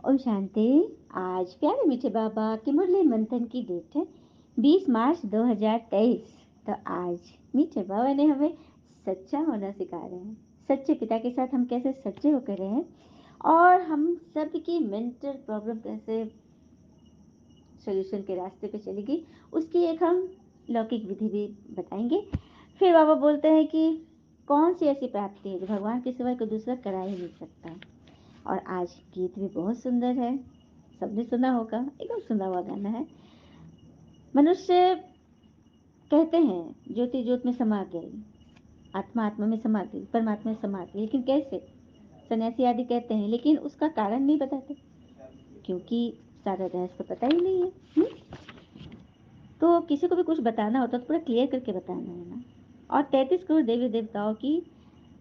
ओम शांति। आज प्यारे मीठे बाबा की मुरली मंथन की डेट है 20 मार्च 2023। तो आज मीठे बाबा ने हमें सच्चा होना सिखा रहे हैं। सच्चे पिता के साथ हम कैसे सच्चे होकर रहें और हम सबकी मेंटल प्रॉब्लम कैसे सोल्यूशन के रास्ते पे चलेगी, उसकी एक हम लौकिक विधि भी बताएंगे। फिर बाबा बोलते हैं कि कौन सी ऐसी प्राप्ति है जो भगवान के सिवाय कोई दूसरा करा ही नहीं सकता। और आज गीत भी बहुत सुंदर है, सबने सुना होगा, एकदम सुना हुआ गाना है। मनुष्य कहते हैं ज्योति ज्योत में समा गई, आत्मा आत्मा में समा गई, परमात्मा में समा गई, लेकिन कैसे? सन्यासी आदि कहते हैं, लेकिन उसका कारण नहीं बताते, क्योंकि सारा रहस्य तो पता ही नहीं है। तो किसी को भी कुछ बताना होता तो पूरा क्लियर करके बताना है ना। और 33 करोड़ देवी देवताओं की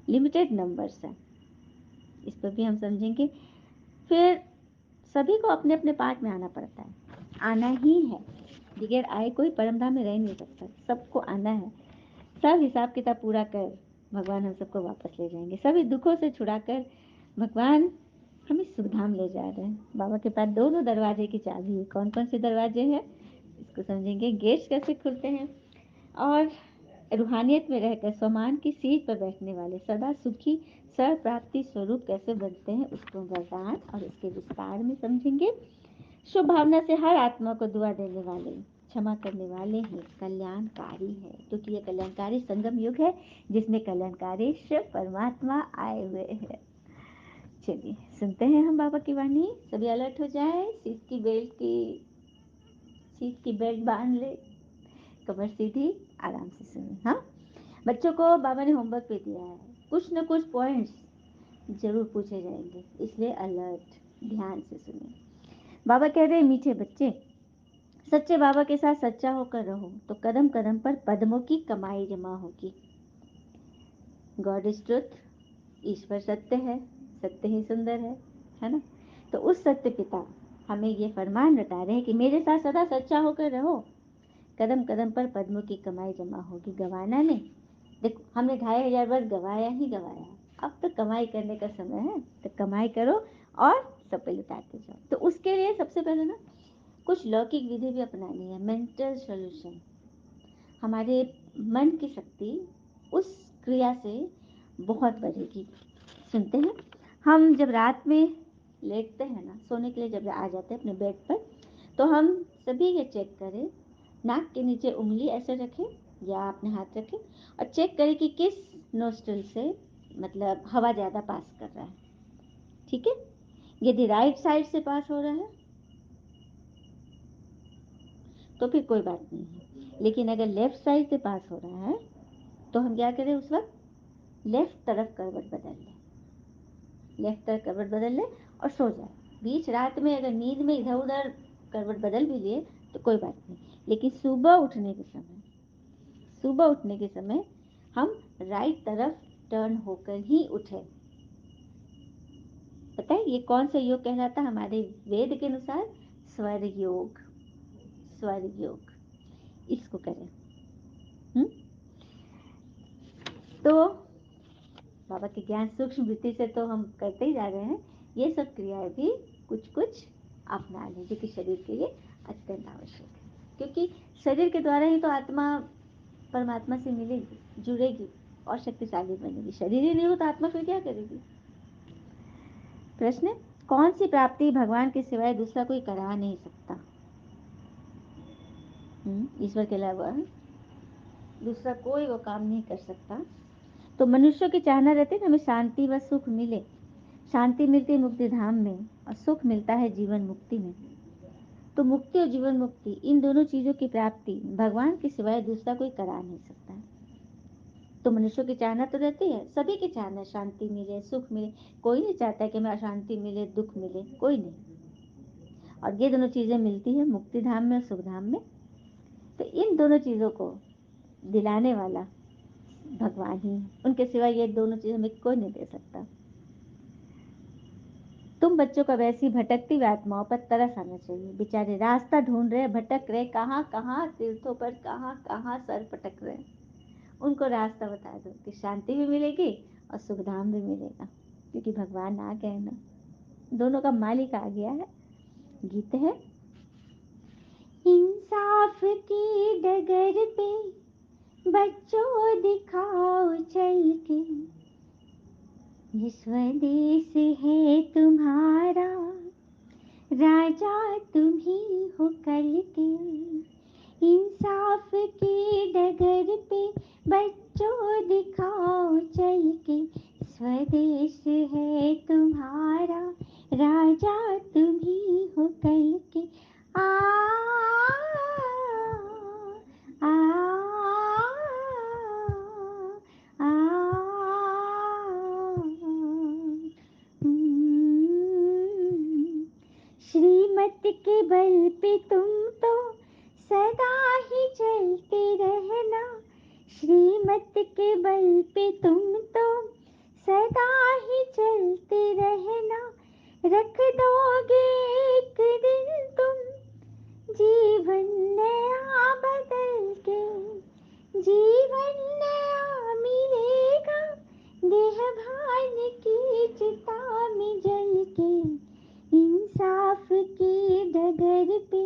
लिमिटेड नंबर्स है, इस पर भी हम समझेंगे। फिर सभी को अपने अपने पार्ट में आना पड़ता है, आना ही है, बगैर आए कोई परमधाम में रह नहीं सकता। सबको आना है। सब हिसाब किताब पूरा कर भगवान हम सबको वापस ले जाएंगे, सभी दुखों से छुड़ाकर भगवान हमें सुखधाम ले जा रहे हैं। बाबा के पास दोनों दरवाजे की चाबी है। कौन कौन से दरवाजे हैं इसको समझेंगे, गेट्स कैसे खुलते हैं, और रूहानियत में रहकर स्वमान की सीट पर बैठने वाले सदा सुखी सर प्राप्ति स्वरूप कैसे बनते हैं, उसको वरदान और उसके विस्तार में समझेंगे। शुभ भावना से हर आत्मा को दुआ देने वाले, क्षमा करने वाले हैं, कल्याणकारी है, क्योंकि ये कल्याणकारी संगम युग है जिसमें कल्याणकारी शिव परमात्मा आए हुए हैं। चलिए सुनते हैं हम बाबा की वाणी। सभी अलर्ट हो जाए, सीट की बेल्ट बांध ले, कमर सीधी, आराम से सुनिए। हाँ, बच्चों को बाबा ने होमवर्क पे दिया है, कुछ न कुछ पॉइंट्स जरूर पूछे जाएंगे, इसलिए अलर्ट, ध्यान से सुनिए। बाबा कह रहे हैं, मीठे बच्चे, सच्चे बाबा के साथ सच्चा होकर रहो तो कदम कदम पर पद्मों की कमाई जमा होगी। गॉड इज ट्रुथ, ईश्वर सत्य है, सत्य ही सुंदर है ना। तो उस सत्य पिता हमें ये फरमान रटा रहे हैं कि मेरे साथ सदा सच्चा होकर रहो, कदम कदम पर पद्मों की कमाई जमा होगी। गवाना नहीं, देखो हमने 2500 वर्ष गवाया ही गवाया, अब तो कमाई करने का समय है, तो कमाई करो और सब पे लुटाते जाओ। तो उसके लिए सबसे पहले ना कुछ लौकिक विधि भी अपनानी है। मेंटल सॉल्यूशन, हमारे मन की शक्ति उस क्रिया से बहुत बढ़ेगी। सुनते हैं, हम जब रात में लेटते हैं ना, सोने के लिए जब आ जाते हैं अपने बेड पर, तो हम सभी ये चेक करें, नाक के नीचे उंगली ऐसे रखें या अपने हाथ रखें और चेक करें कि किस नोस्ट्रल से मतलब हवा ज़्यादा पास कर रहा है। ठीक है, यदि राइट साइड से पास हो रहा है तो फिर कोई बात नहीं है, लेकिन अगर लेफ्ट साइड से पास हो रहा है तो हम क्या करें, उस वक्त लेफ्ट तरफ करवट बदल लें, लेफ्ट तरफ करवट बदल लें और सो जाए। बीच रात में अगर नींद में इधर उधर करवट बदल भी लिए तो कोई बात नहीं, लेकिन सुबह उठने के समय हम राइट तरफ टर्न होकर ही उठे। पता है ये कौन सा योग कहलाता है हमारे वेद के अनुसार? स्वर्ग योग, स्वर्ग योग, इसको करें। तो बाबा के ज्ञान सूक्ष्म वृत्ति से तो हम करते ही जा रहे हैं, ये सब क्रियाएं भी कुछ कुछ अपना लें जो कि शरीर के लिए अत्यंत आवश्यक है, क्योंकि शरीर के द्वारा ही तो आत्मा परमात्मा से मिलेगी, जुड़ेगी और शक्तिशाली बनेगी। शरीर ही नहीं हो तो आत्मा फिर क्या करेगी? प्रश्न, कौन सी प्राप्ति भगवान के सिवाय दूसरा कोई करा नहीं सकता? ईश्वर के अलावा दूसरा कोई वो काम नहीं कर सकता। तो मनुष्यों की चाहना रहती है ना, हमें शांति व सुख मिले। शांति मिलती है मुक्ति धाम में और सुख मिलता है जीवन मुक्ति में। तो मुक्ति और जीवन मुक्ति, इन दोनों चीजों की प्राप्ति भगवान के सिवाय दूसरा कोई करा नहीं सकता। तो मनुष्यों की चाहना तो रहती है, सभी की चाहना है शांति मिले, सुख मिले। कोई नहीं चाहता कि हमें अशांति मिले, दुख मिले, कोई नहीं। और ये दोनों चीजें मिलती है मुक्ति धाम में और सुख धाम में। तो इन दोनों चीजों को दिलाने वाला भगवान ही है, उनके सिवा ये दोनों चीजें हमें कोई नहीं दे सकता। तुम बच्चों का वैसी भटकती हुई आत्माओं पर तरस आना चाहिए। बेचारे रास्ता ढूंढ रहे, भटक रहे, कहाँ कहाँ तीर्थों पर कहाँ कहाँ सर पटक रहे। उनको रास्ता बता दो कि शांति भी मिलेगी और सुखधाम भी मिलेगा, क्योंकि भगवान आ गए ना। दोनों का मालिक आ गया है। गीत है, इंसाफ की डगर पे बच्चों दिखाओ चल के, ये स्वदेश है तुम्हारा, राजा तुम ही हो कल के। इंसाफ की डगर पे बच्चों दिखाओ चल के, स्वदेश है तुम्हारा, राजा तुम ही हो कल के। आ आ आ श्रीमत के बल पे तुम तो सदा ही चलते रहना, श्रीमत के बल पे तुम तो सदा ही चलते रहना, रख दोगे एक दिन तुम जीवन नया बदल के, जीवन नया मिलेगा देह भान की चिता में जल के। इंसाफ की डगर पे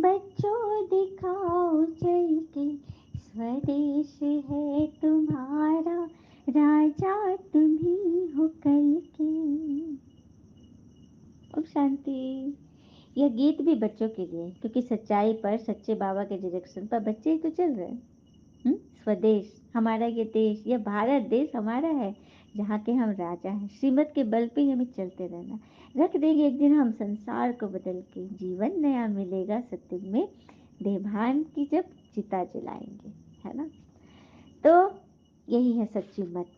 बच्चों दिखाओ चल के, स्वदेश है तुम्हारा, राजा तुम ही हो कल के। ओम शांति। यह गीत भी बच्चों के लिए, क्योंकि सच्चाई पर, सच्चे बाबा के डायरेक्शन पर बच्चे ही तो चल रहे हैं। स्वदेश हमारा, ये देश, यह भारत देश हमारा है, जहाँ के हम राजा हैं। श्रीमत के बल पे ही हमें चलते रहना, रख देंगे एक दिन हम संसार को बदल के, जीवन नया मिलेगा सत्युग में, देवभान की जब चिता जलाएंगे, है ना। तो यही है सच्ची मत।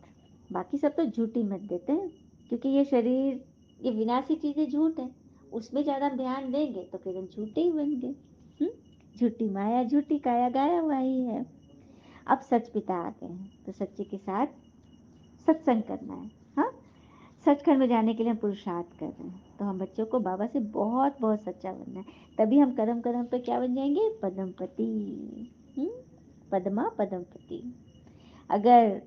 बाकी सब तो झूठी मत देते हैं, क्योंकि ये शरीर, ये विनाशी चीजें झूठ है, उसमें ज्यादा हम ध्यान देंगे तो फिर हम झूठे ही बन गए। झूठी माया झूठी काया गाया हुआ ही है। अब सच पिता आ गए हैं, तो सच्चे के साथ सत्संग करना है। हाँ, सचखंड में जाने के लिए हम पुरुषार्थ कर रहे हैं, तो हम बच्चों को बाबा से बहुत बहुत सच्चा बनना है, तभी हम कदम कदम पे क्या बन जाएंगे, पदमपति। पद्मा पदमपति। अगर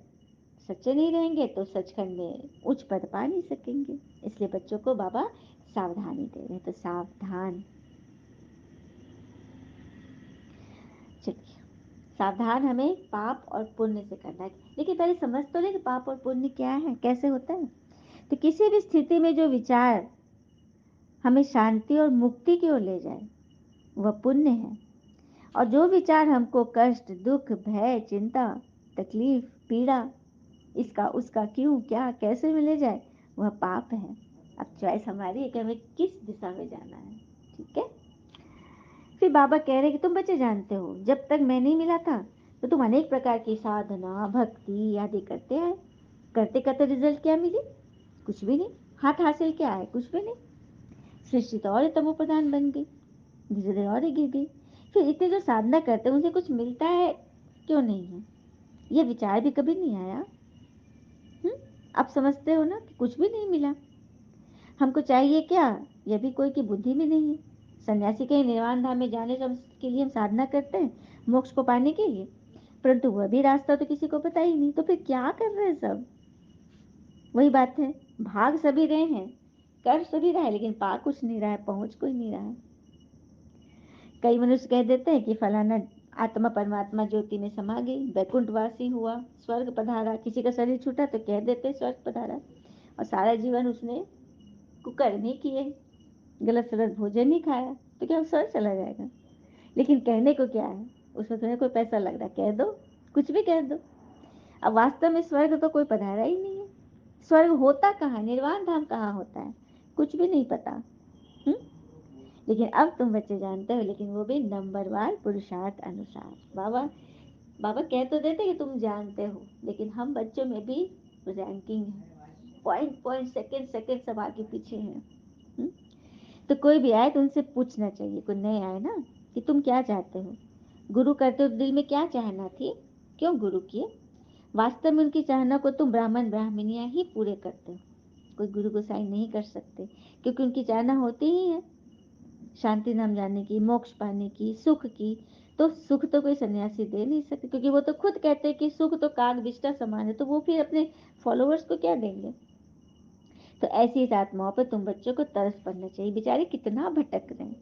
सच्चे नहीं रहेंगे तो सचखंड में उच्च पद पा नहीं सकेंगे। इसलिए बच्चों को बाबा सावधानी दे रहे हैं, तो सावधान। चलिए, सावधान हमें पाप और पुण्य से करना है। लेकिन पहले समझ तो ले कि पाप और पुण्य क्या है, कैसे होता है। तो किसी भी स्थिति में जो विचार हमें शांति और मुक्ति की ओर ले जाए वह पुण्य है, और जो विचार हमको कष्ट, दुख, भय, चिंता, तकलीफ, पीड़ा, इसका उसका, क्यों, क्या, कैसे में ले जाए, वह पाप है। अब चॉइस हमारी है कि हमें किस दिशा में जाना है। ठीक है। फिर बाबा कह रहे कि तुम बच्चे जानते हो, जब तक मैं नहीं मिला था तो तुम अनेक प्रकार की साधना, भक्ति आदि करते आए। करते करते रिजल्ट क्या मिली, कुछ भी नहीं। हाथ हासिल क्या है, कुछ भी नहीं। सृष्टि तो और तमो प्रधान बन गई, धीरे धीरे और गिर गई। फिर इतने जो साधना करते हैं उनसे कुछ मिलता है, क्यों नहीं है, ये विचार भी कभी नहीं आया। आप समझते हो ना कि कुछ भी नहीं मिला। हमको चाहिए क्या, यह भी कोई की बुद्धि में नहीं है। सन्यासी के निर्वाण धाम में जाने के लिए हम साधना करते हैं, मोक्ष को पाने के लिए, परंतु वह भी रास्ता तो किसी को पता ही नहीं। तो फिर क्या कर रहे हैं सब। वही बात है, भाग सभी रहे हैं, कर सभी रहा है, लेकिन पा कुछ नहीं रहा है, पहुंच कोई नहीं रहा है। कई मनुष्य कह देते हैं कि फलाना आत्मा परमात्मा ज्योति में समा गई, वैकुंठवासी हुआ, स्वर्ग पधारा। किसी का शरीर छूटा तो कह देते स्वर्ग पधारा, और सारा जीवन उसने कुकर्म ही किए, गलत सलत भोजन ही खाया, तो क्या स्वर्ग चला जाएगा। लेकिन कहने को क्या है, उसमें तुम्हें कोई पैसा लग रहा है, कह दो, कुछ भी कह दो। अब वास्तव में स्वर्ग तो कोई पधारा ही नहीं है। स्वर्ग होता कहाँ, निर्वाण धाम कहाँ होता है, कुछ भी नहीं पता। लेकिन अब तुम बच्चे जानते हो, लेकिन वो भी नंबरवार पुरुषार्थ अनुसार। बाबा बाबा कह तो देते कि तुम जानते हो, लेकिन हम बच्चों में भी रैंकिंग है, पॉइंट पॉइंट, सेकंड सेकंड सब आगे पीछे हैं। तो कोई भी आए तो उनसे पूछना चाहिए, कोई नए आए ना, कि तुम क्या चाहते हो, गुरु करते हो दिल में क्या चाहना थी, क्यों गुरु किए। वास्तव में उनकी चाहना को तुम ब्राह्मण ब्राह्मणियां ही पूरे करते हो, कोई गुरु गोसाई नहीं कर सकते, क्योंकि उनकी चाहना होती ही है शांति नाम जानने की, मोक्ष पाने की, सुख की। तो सुख तो कोई सन्यासी दे नहीं सकते, क्योंकि वो तो खुद कहते हैं कि सुख तो काग विष्टा समान है, तो वो फिर अपने फॉलोअर्स को क्या देंगे। तो ऐसी इस आत्माओं पर तुम बच्चों को तरस पड़ना चाहिए, बेचारे कितना भटक रहे हैं,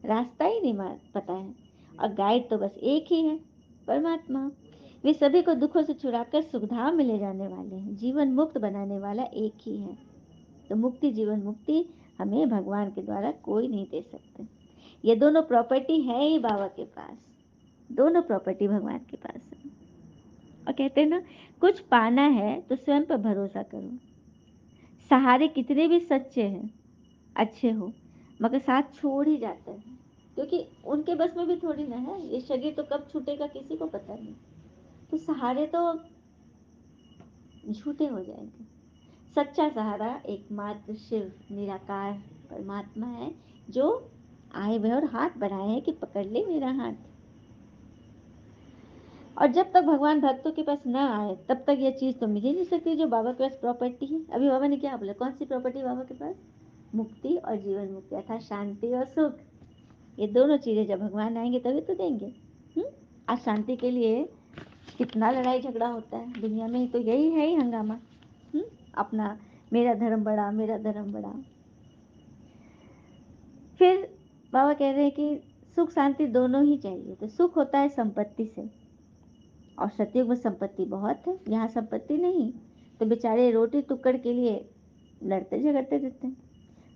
रास्ता ही नहीं पता है। और गाइड तो बस एक ही है, परमात्मा। वे सभी को दुखों से छुड़ाकर सुखधाम में ले जाने वाले हैं, जीवन मुक्त बनाने वाला एक ही है। तो मुक्ति, जीवन मुक्ति हमें भगवान के द्वारा कोई नहीं दे सकते। ये दोनों प्रॉपर्टी है ही बाबा के पास, दोनों प्रॉपर्टी भगवान के पास है। और कहते हैं ना, कुछ पाना है तो स्वयं पर भरोसा करो। सहारे कितने भी सच्चे हैं, अच्छे हो, मगर साथ छोड़ ही जाते हैं, क्योंकि उनके बस में भी थोड़ी ना है, ये शरीर तो कब छूटेगा किसी को पता नहीं। तो सहारे तो झूठे हो जाएंगे। सच्चा सहारा एकमात्र शिव निराकार परमात्मा है, जो आए हुए और हाथ बढ़ाए हैं कि पकड़ ले मेरा हाथ। और जब तक भगवान भक्तों के पास ना आए तब तक ये चीज़ तो मिल ही नहीं सकती जो बाबा के पास प्रॉपर्टी है। अभी बाबा ने क्या बोला, कौन सी प्रॉपर्टी बाबा के पास? मुक्ति और जीवन मुक्ति, अर्थात शांति और सुख। ये दोनों चीज़ें जब भगवान आएंगे तभी तो देंगे। आज शांति के लिए कितना लड़ाई झगड़ा होता है दुनिया में, तो यही है ही हंगामा। अपना मेरा धर्म बड़ा, मेरा धर्म बड़ा। फिर बाबा कह रहे हैं कि सुख शांति दोनों ही चाहिए। तो सुख होता है संपत्ति से, और सतयुग में संपत्ति बहुत है, यहाँ संपत्ति नहीं, तो बेचारे रोटी टुकड़ के लिए लड़ते झगड़ते रहते हैं।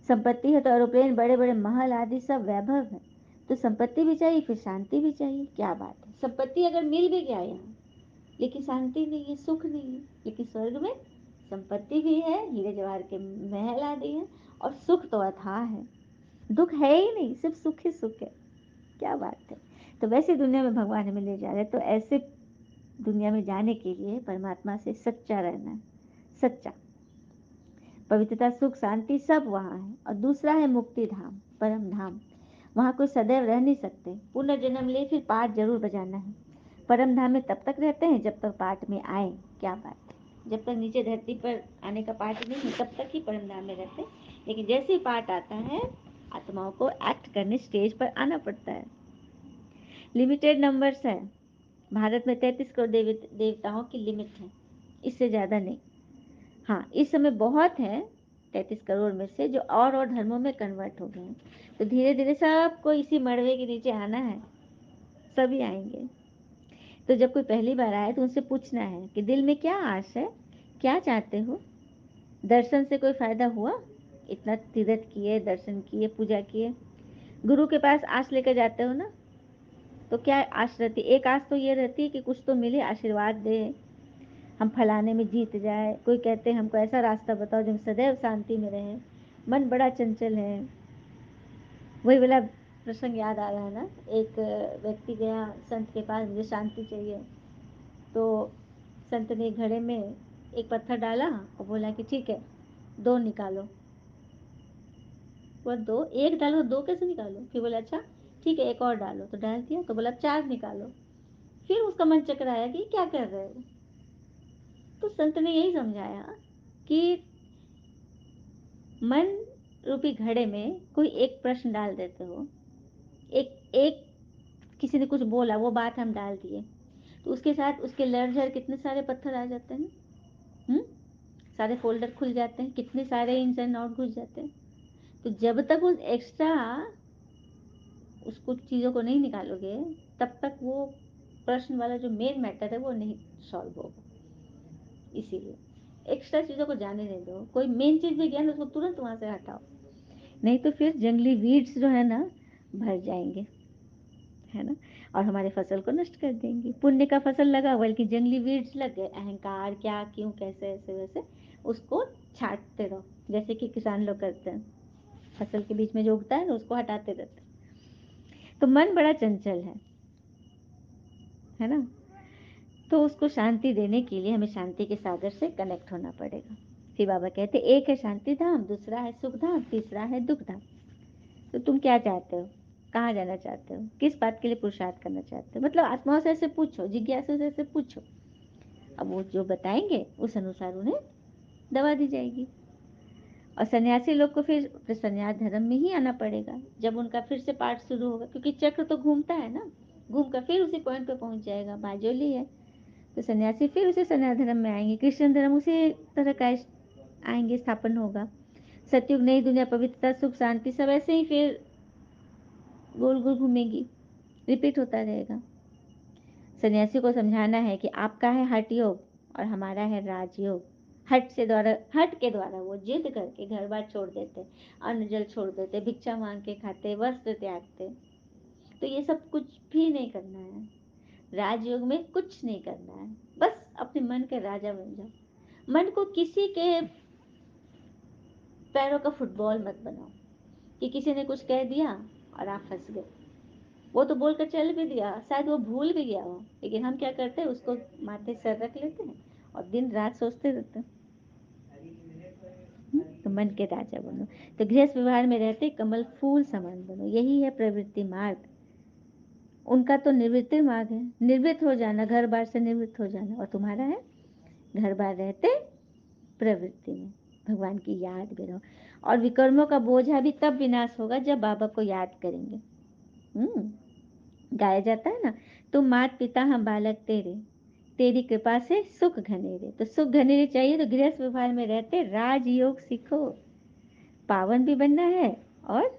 संपत्ति है तो एरोप्लेन, बड़े बड़े महल आदि सब वैभव है। तो संपत्ति भी चाहिए, फिर शांति भी चाहिए। क्या बात है, संपत्ति अगर मिल भी गया यहाँ, लेकिन शांति नहीं है, सुख नहीं है। लेकिन स्वर्ग में संपत्ति भी है, हीरे जवाहर के महल आदि हैं, और सुख तो अथाह है, दुख है ही नहीं, सिर्फ सुख ही सुख है। क्या बात है। तो वैसी दुनिया में भगवान हमें ले जा रहे हैं। तो ऐसे दुनिया में जाने के लिए परमात्मा से सच्चा रहना है, सच्चा। पवित्रता, सुख, शांति सब वहाँ है। और दूसरा है मुक्ति धाम, परम धाम। वहाँ कोई सदैव रह नहीं सकते, पुनर्जन्म ले फिर पाठ जरूर बजाना है। परम धाम में तब तक रहते हैं जब तक पाठ में आए। क्या बात है, जब तक नीचे धरती पर आने का पाठ नहीं है तब तक ही परम धाम में रहते हैं। लेकिन जैसे ही पाठ आता है, आत्माओं को एक्ट करने स्टेज पर आना पड़ता है। लिमिटेड नंबर्स है, भारत में 33 करोड़ देवताओं की लिमिट है, इससे ज़्यादा नहीं। हाँ, इस समय बहुत है 33 करोड़ में से जो और धर्मों में कन्वर्ट हो गए हैं। तो धीरे धीरे सबको इसी मड़वे के नीचे आना है, सभी आएंगे। तो जब कोई पहली बार आए तो उनसे पूछना है कि दिल में क्या आस है, क्या चाहते हो। दर्शन से कोई फायदा हुआ? इतना तीर्थ किए, दर्शन किए, पूजा किए, गुरु के पास आस लेकर जाते हो ना, तो क्या आस रहती? एक आस तो ये रहती है कि कुछ तो मिले, आशीर्वाद दे, हम फलाने में जीत जाए। कोई कहते हैं हमको ऐसा रास्ता बताओ जो हम सदैव शांति में रहें, मन बड़ा चंचल है। वही वाला प्रसंग याद आ रहा है ना, एक व्यक्ति गया संत के पास, मुझे शांति चाहिए। तो संत ने घड़े में एक पत्थर डाला और बोला कि ठीक है, 2 निकालो। वो 2, एक डालो, 2 कैसे निकालो? फिर बोला अच्छा ठीक है, एक और डालो। तो डाल दिया, तो बोला 4 निकालो। फिर उसका मन चकराया कि क्या कर रहे हो। तो संत ने यही समझाया कि मन रूपी घड़े में कोई एक प्रश्न डाल देते हो, एक एक किसी ने कुछ बोला, वो बात हम डाल दिए, तो उसके साथ उसके लड़ कितने सारे पत्थर आ जाते हैं। हम्म सारे फोल्डर खुल जाते हैं, कितने सारे इन एंड आउट घुस जाते हैं। तो जब तक उस एक्स्ट्रा उसको चीज़ों को नहीं निकालोगे, तब तक वो प्रश्न वाला जो मेन मैटर है वो नहीं सॉल्व होगा। इसीलिए एक्स्ट्रा चीज़ों को जाने नहीं दो। कोई मेन चीज़ भी गया ना, उसको तुरंत वहाँ से हटाओ, नहीं तो फिर जंगली वीड्स जो है ना भर जाएंगे, है ना, और हमारे फसल को नष्ट कर देंगे। पुण्य का फसल लगा हुआ लेकिन जंगली वीड्स लग गए, अहंकार, क्या, क्यों, कैसे, ऐसे वैसे, उसको छांटते रहो, जैसे कि किसान लोग करते हैं, फसल के बीच में जो उगता है ना उसको हटाते रहते हैं। तो मन बड़ा चंचल है ना, तो उसको शांति देने के लिए हमें शांति के सागर से कनेक्ट होना पड़ेगा। फिर बाबा कहते एक है शांति धाम, दूसरा है सुख धाम, तीसरा है दुख धाम। तो तुम क्या चाहते हो, कहाँ जाना चाहते हो, किस बात के लिए पुरुषार्थ करना चाहते हो? मतलब आत्माओं से ऐसे पूछो, जिज्ञासु से ऐसे पूछो, अब वो जो बताएंगे उस अनुसार उन्हें दवा दी जाएगी। और सन्यासी लोग को फिर सन्यास धर्म में ही आना पड़ेगा जब उनका फिर से पाठ शुरू होगा, क्योंकि चक्र तो घूमता है ना, घूम कर फिर उसी पॉइंट पे पहुंच जाएगा, बाजोली है। तो सन्यासी फिर उसी सन्यास धर्म में आएंगे, कृष्ण धर्म उसी तरह का आएंगे, स्थापन होगा। सतयुग नई दुनिया, पवित्रता, सुख, शांति, सब ऐसे ही फिर गोल गोल घूमेगी, रिपीट होता रहेगा। सन्यासी को समझाना है कि आपका है हठ योग और हमारा है राजयोग। हट के द्वारा वो जिद करके घर बार छोड़ देते, अन्न जल छोड़ देते, भिक्षा मांग के खाते, वस्त्र त्यागते। तो ये सब कुछ भी नहीं करना है। राजयोग में कुछ नहीं करना है, बस अपने मन के राजा बन जाओ। मन को किसी के पैरों का फुटबॉल मत बनाओ कि किसी ने कुछ कह दिया और आप फंस गए। वो तो बोलकर चल भी दिया, शायद वो भूल भी गया हो, लेकिन हम क्या करते हैं, उसको माथे सर रख लेते हैं और दिन रात सोचते रहते हैं। तो मन के राजा बनो। तो गृहस्थ व्यवहार में रहते कमल फूल समान बनो, यही है प्रवृत्ति मार्ग। उनका तो निवृत्ति मार्ग है, निवृत्त हो जाना, घर बार से निवृत्त हो जाना, और तुम्हारा है घर बार रहते प्रवृत्ति में, भगवान की याद में रहो। और विकर्मों का बोझा भी तब विनाश होगा जब बाबा को याद करेंगे। गाया जाता है ना, तुम मात पिता हम बालक तेरे, तेरी कृपा से सुख घनेरे। तो सुख घनेरे चाहिए तो गृहस्थ व्यवहार में रहते राजयोग सीखो, पावन भी बनना है और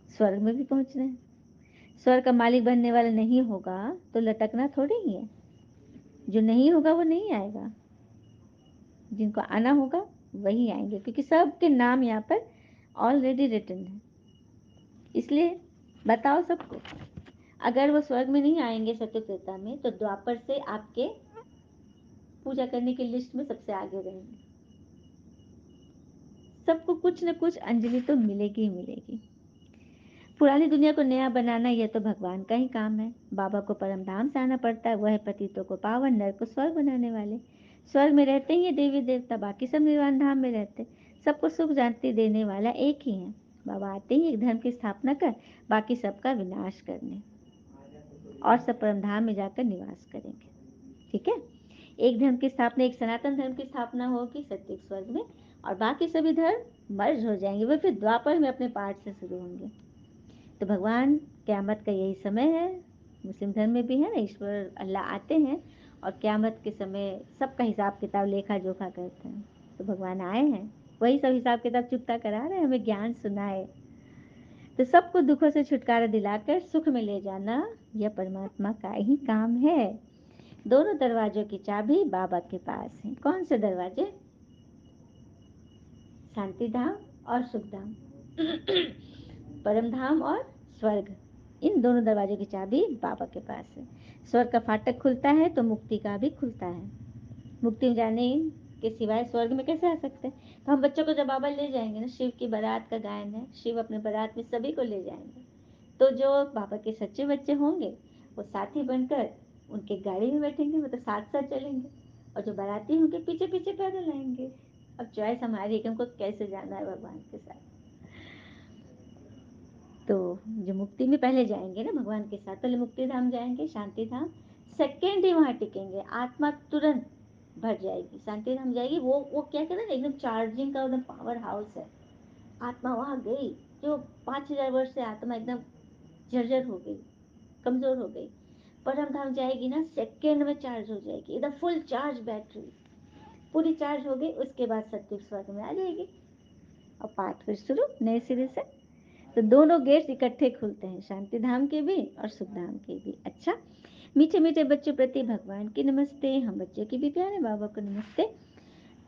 स्वर्ग में भी पहुंचना है। स्वर्ग का मालिक बनने वाला नहीं होगा तो लटकना थोड़ी ही है। जो नहीं होगा वो नहीं आएगा, जिनको आना होगा वही आएंगे, क्योंकि सबके नाम यहाँ पर ऑलरेडी रिटन है। इसलिए बताओ सबको, अगर वो स्वर्ग में नहीं आएंगे सत्यत्रेता में, तो द्वापर से आपके पूजा करने की लिस्ट में सबसे आगे रहेंगे। सबको कुछ न कुछ अंजलि तो मिलेगी ही मिलेगी। पुरानी दुनिया को नया बनाना यह तो भगवान का ही काम है। बाबा को परम धाम से आना पड़ता है, वह पतितों को पावन, नर को स्वर्ग बनाने वाले। स्वर्ग में रहते ही ये देवी देवता, बाकी सब निर्वाण धाम में रहते। सबको सुख शांति देने वाला एक ही है। बाबा आते ही एक धर्म की स्थापना कर बाकी सबका विनाश करने, और सब परम धाम में जाकर निवास करेंगे। ठीक है, एक धर्म की स्थापना, एक सनातन धर्म की स्थापना होगी सत्युग स्वर्ग में, और बाकी सभी धर्म मर्ज हो जाएंगे, वे फिर द्वापर में अपने पाठ से शुरू होंगे। तो भगवान क़यामत का यही समय है। मुस्लिम धर्म में भी है ना, ईश्वर अल्लाह आते हैं और क़यामत के समय सबका हिसाब किताब लेखा जोखा करते हैं। तो भगवान आए हैं, वही सब हिसाब किताब चुकता करा रहे हैं, हमें ज्ञान सुनाए। तो सबको दुखों से छुटकारा दिलाकर सुख में ले जाना यह परमात्मा का ही काम है। दोनों दरवाजों की चाबी बाबा के पास है। कौन से दरवाजे? शांति धाम और सुख धाम, परम धाम और स्वर्ग। इन दोनों दरवाजों की चाबी बाबा के पास है। स्वर्ग का फाटक खुलता है तो मुक्ति का भी खुलता है। मुक्ति में जाने के सिवाय स्वर्ग में कैसे आ सकते हैं? तो हम बच्चों को जब बाबा ले जाएंगे ना, शिव की बारात का गायन है, शिव अपने बारात में सभी को ले जाएंगे। तो जो बाबा के सच्चे बच्चे होंगे वो साथी बनकर उनके गाड़ी में बैठेंगे, मतलब साथ साथ चलेंगे, और जो बाराती होंगे पीछे पीछे पैदल आएंगे। अब चॉइस हमारी है कि हमको कैसे जाना है भगवान के साथ। तो जो मुक्ति में पहले जाएंगे ना भगवान के साथ, पहले मुक्ति धाम जाएंगे, शांति धाम, सेकेंड ही वहाँ टिकेंगे, आत्मा तुरंत भर जाएगी। शांति धाम जाएगी, वो क्या कहते हैं ना, एकदम चार्जिंग का एकदम पावर हाउस है। आत्मा वहाँ गई, जो 5000 वर्ष से आत्मा एकदम जर्जर हो गई, कमजोर हो गई, परम धाम जाएगी ना, सेकेंड में चार्ज हो जाएगी, एकदम फुल चार्ज बैटरी, पूरी चार्ज हो गई। उसके बाद सत्युग स्वर्ग में आ जाएगी और पाठ फिर शुरू नए सिरे से। तो दोनों गेट्स इकट्ठे खुलते हैं, शांति धाम के भी और सुख धाम के भी। अच्छा, मीठे मीठे बच्चों प्रति भगवान की नमस्ते, हम बच्चों की भी प्यारे बाबा को नमस्ते।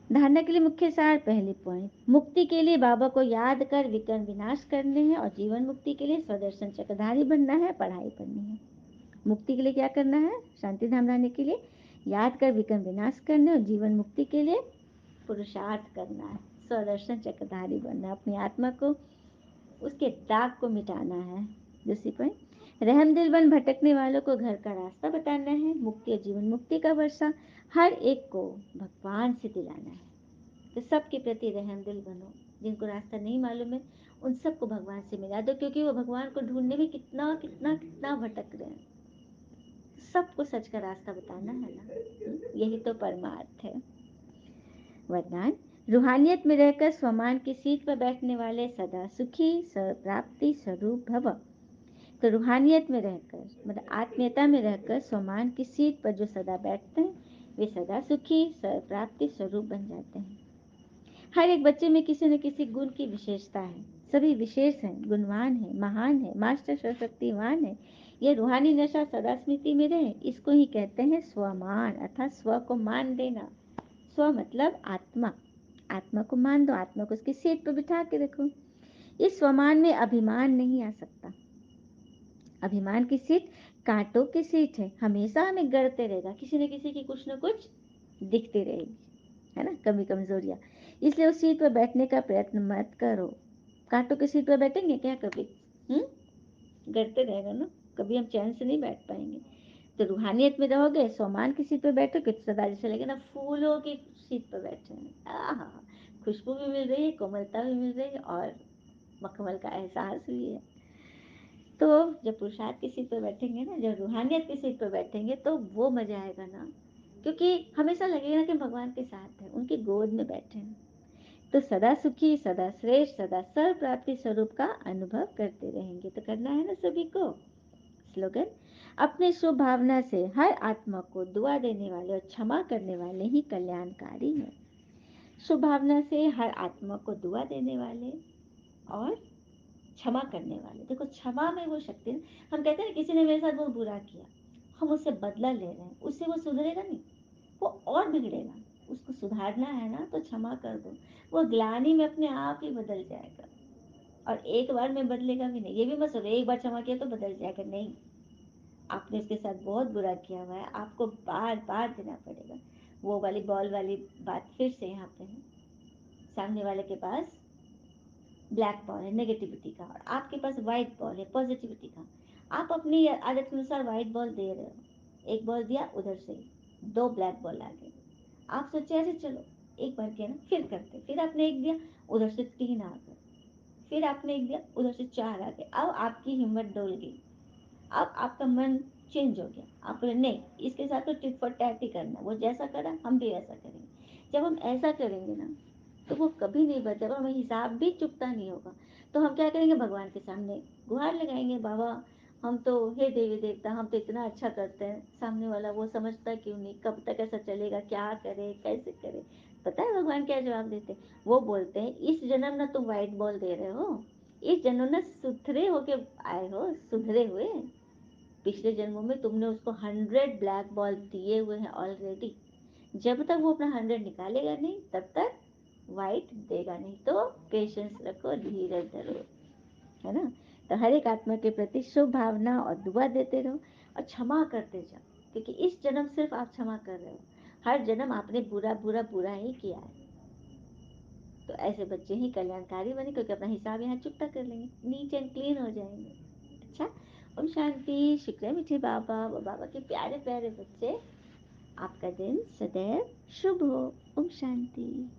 धारणा के लिए मुख्य सार, पहली पॉइंट, मुक्ति के लिए बाबा को याद कर विकर्म विनाश करने हैं, और जीवन मुक्ति के लिए स्वदर्शन चक्रधारी बनना है, पढ़ाई करनी है। मुक्ति के लिए क्या करना है? शांति धाम जाने के लिए याद कर विकर्म विनाश करने, और जीवन मुक्ति के लिए पुरुषार्थ करना है, स्वदर्शन चक्रधारी बनना है, अपनी आत्मा को, उसके दाग को मिटाना है। दूसरी पॉइंट, रहम दिल बन भटकने वालों को घर का रास्ता बताना है, मुक्ति और जीवन मुक्ति का वर्षा हर एक को भगवान से दिलाना है। तो सबके प्रति रहम दिल बनो, जिनको रास्ता नहीं मालूम है उन सबको भगवान से मिला दो, क्योंकि वो भगवान को ढूंढने में कितना कितना कितना भटक रहे हैं। सबको सच का रास्ता बताना है ना, यही तो परमार्थ है। वरदान, रूहानियत में रहकर स्वमान की सीट पर बैठने वाले सदा सुखी प्राप्ति स्वरूप भव। तो रूहानियत में रहकर, मतलब आत्मीयता में रहकर स्वमान की सीट पर जो सदा बैठते हैं वे सदा सुखी प्राप्ति स्वरूप बन जाते हैं। हर एक बच्चे में किसी न किसी गुण की विशेषता है। सभी विशेष हैं, गुणवान हैं, महान हैं, मास्टर सशक्तिमान हैं। ये रूहानी नशा सदा स्मृति में रहे, इसको ही कहते हैं स्वमान, अर्थात स्व को मान देना। स्व मतलब आत्मा। आत्मा को मान दो, आत्मा को उसकी सीट पर बिठा के रखो। इस स्वमान में अभिमान नहीं आ सकता। अभिमान की सीट कांटों की सीट है, हमेशा हमें गढ़ते रहेगा, किसी न किसी की कुछ न कुछ दिखती रहेगी, है ना, कमी कमजोरियां। इसलिए उस सीट पर बैठने का प्रयत्न मत करो। कांटों की सीट पर बैठेंगे क्या कभी? गढ़ते रहेगा ना, कभी हम चैन से नहीं बैठ पाएंगे। तो रूहानियत में रहोगे, सोमान की सीट पर बैठोगे तो सदा जैसे लगे ना फूलों की सीट पर बैठे हैं। आहा, खुशबू भी मिल रही है, कोमलता भी मिल रही है और मखमल का एहसास भी है। तो जब पुरुषार्थ की सीट पर बैठेंगे ना, जब रूहानियत की सीट पर बैठेंगे तो वो मजा आएगा ना, क्योंकि हमेशा लगेगा कि भगवान के साथ है, उनकी गोद में बैठे हैं। तो सदा सुखी, सदा श्रेष्ठ, सदा सर्व प्राप्ति स्वरूप का अनुभव करते रहेंगे। तो करना है ना सभी को। स्लोगन, अपने शुभ भावना से हर आत्मा को दुआ देने वाले और क्षमा करने वाले ही कल्याणकारी हैं। शुभ भावना से हर आत्मा को दुआ देने वाले और क्षमा करने वाले। देखो क्षमा में वो शक्ति, हम कहते हैं किसी ने मेरे साथ बहुत बुरा किया, हम उससे बदला ले रहे हैं, उससे वो सुधरेगा नहीं, वो और बिगड़ेगा। उसको सुधारना है ना तो क्षमा कर दो, वो ग्लानि में अपने आप ही बदल जाएगा। और एक बार में बदलेगा भी नहीं, ये भी मत सोचो एक बार क्षमा किया तो बदल जाएगा, नहीं। आपने उसके साथ बहुत बुरा किया हुआ है, आपको बार बार देना पड़ेगा। वो वाली बॉल वाली बात फिर से यहाँ पे है। सामने वाले के पास ब्लैक बॉल है नेगेटिविटी का, और आपके पास व्हाइट बॉल है पॉजिटिविटी का। आप अपनी आदत के अनुसार व्हाइट बॉल दे रहे हो, एक बॉल दिया उधर से दो ब्लैक बॉल आ गए। आप सोचे ऐसे चलो एक बार किया ना, फिर करते, फिर आपने एक दिया उधर से तीन आ गए, फिर आपने एक दिया उधर से चार आ गए। अब आपकी हिम्मत डोल गई, अब आपका मन चेंज हो गया। आप बोले नहीं, इसके साथ तो टिट फॉर टैट ही करना, वो जैसा करा हम भी ऐसा करेंगे। जब हम ऐसा करेंगे ना तो वो कभी नहीं बचेगा, हमें हिसाब भी चुकता नहीं होगा। तो हम क्या करेंगे, भगवान के सामने गुहार लगाएंगे, बाबा हम तो, हे देवी देवता हम तो इतना अच्छा करते हैं, सामने वाला वो समझता क्यों नहीं, कब तक ऐसा चलेगा, क्या करे कैसे करे। पता है भगवान क्या जवाब देते? वो बोलते हैं इस जन्म ना तुम व्हाइट बॉल दे रहे हो, इस जन्म ना सुथरे होके आए हो, सुधरे हुए। पिछले जन्मों में तुमने उसको 100 ब्लैक बॉल दिए हुए हैं ऑलरेडी। जब तक वो अपना 100 निकालेगा नहीं तब तक वाइट देगा नहीं। तो पेशेंस रखो, धीरज धरो, है ना। तो हर एक आत्मा के प्रति शुभ भावना और दुआ देते रहो और क्षमा करते जाओ, क्योंकि इस जन्म सिर्फ आप क्षमा कर रहे हो, हर जन्म आपने बुरा बुरा बुरा ही किया है। तो ऐसे बच्चे ही कल्याणकारी बने, क्योंकि अपना हिसाब यहाँ चुकता कर लेंगे, नीट एंड क्लीन हो जाएंगे। अच्छा, ओम शांति। शुक्र है मीठे बाबा व बाबा के प्यारे प्यारे बच्चे, आपका दिन सदैव शुभ हो। ओम शांति।